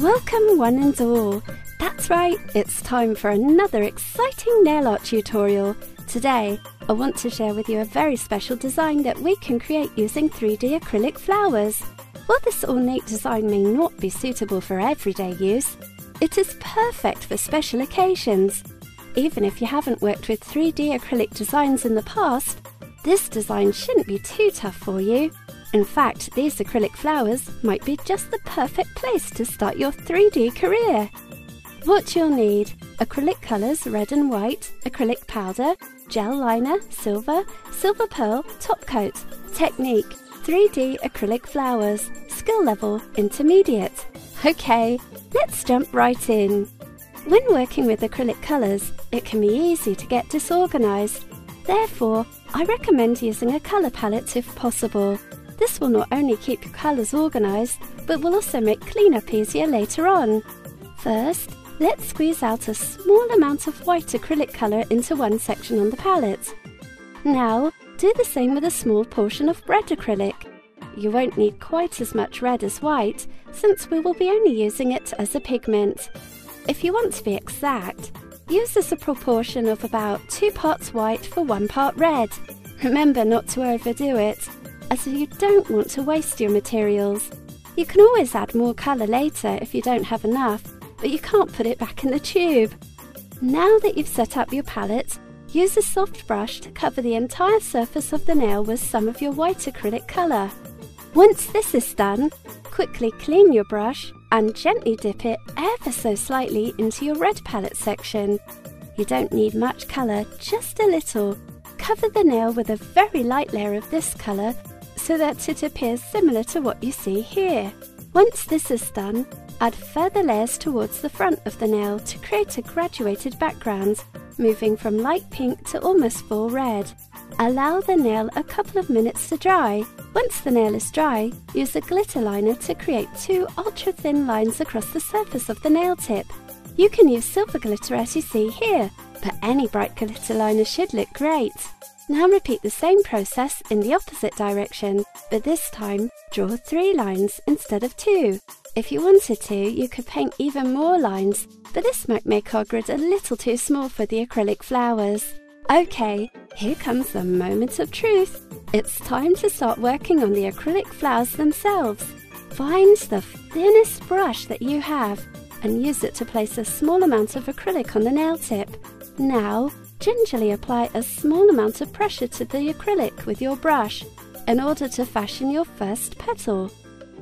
Welcome one and all. That's right, it's time for another exciting nail art tutorial. Today, I want to share with you a very special design that we can create using 3D acrylic flowers. While this ornate design may not be suitable for everyday use, it is perfect for special occasions. Even if you haven't worked with 3D acrylic designs in the past, this design shouldn't be too tough for you. In fact, these acrylic flowers might be just the perfect place to start your 3D career. What you'll need: acrylic colours red and white, acrylic powder, gel liner, silver, silver pearl, top coat. Technique: 3D acrylic flowers. Skill level: intermediate. Okay, let's jump right in. When working with acrylic colours, it can be easy to get disorganised. Therefore, I recommend using a colour palette if possible. This will not only keep your colours organised, but will also make cleanup easier later on. First, let's squeeze out a small amount of white acrylic colour into one section on the palette. Now, do the same with a small portion of red acrylic. You won't need quite as much red as white, since we will be only using it as a pigment. If you want to be exact, use this a proportion of about 2 parts white for 1 part red. Remember not to overdo it, as you don't want to waste your materials. You can always add more colour later if you don't have enough, but you can't put it back in the tube. Now that you've set up your palette, use a soft brush to cover the entire surface of the nail with some of your white acrylic colour. Once this is done, quickly clean your brush and gently dip it ever so slightly into your red palette section. You don't need much colour, just a little. Cover the nail with a very light layer of this colour so that it appears similar to what you see here. Once this is done, add further layers towards the front of the nail to create a graduated background, moving from light pink to almost full red. Allow the nail a couple of minutes to dry. Once the nail is dry, use a glitter liner to create 2 ultra-thin lines across the surface of the nail tip. You can use silver glitter as you see here, but any bright glitter liner should look great. Now repeat the same process in the opposite direction, but this time draw 3 lines instead of 2. If you wanted to, you could paint even more lines, but this might make our grid a little too small for the acrylic flowers. Okay, here comes the moment of truth. It's time to start working on the acrylic flowers themselves. Find the thinnest brush that you have and use it to place a small amount of acrylic on the nail tip. Now, gingerly apply a small amount of pressure to the acrylic with your brush in order to fashion your first petal.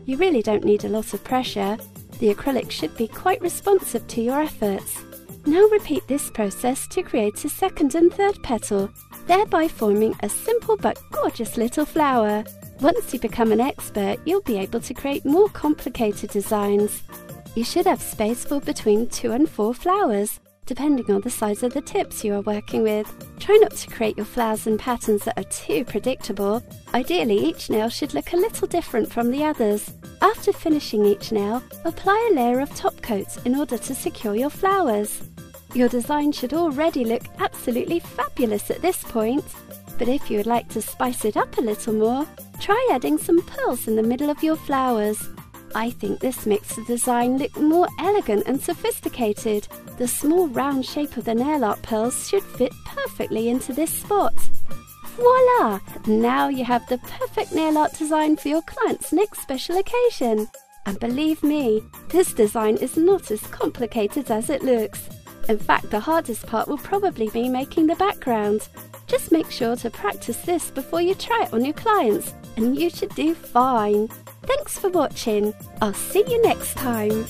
You really don't need a lot of pressure. The acrylic should be quite responsive to your efforts. Now repeat this process to create a second and third petal, thereby forming a simple but gorgeous little flower. Once you become an expert, you'll be able to create more complicated designs. You should have space for between 2 and 4 flowers, depending on the size of the tips you are working with. Try not to create your flowers in patterns that are too predictable. Ideally, each nail should look a little different from the others. After finishing each nail, apply a layer of top coat in order to secure your flowers. Your design should already look absolutely fabulous at this point, but if you would like to spice it up a little more, try adding some pearls in the middle of your flowers. I think this makes the design look more elegant and sophisticated. The small round shape of the nail art pearls should fit perfectly into this spot. Voila! Now you have the perfect nail art design for your client's next special occasion. And believe me, this design is not as complicated as it looks. In fact, the hardest part will probably be making the background. Just make sure to practice this before you try it on your clients, and you should do fine. Thanks for watching. I'll see you next time.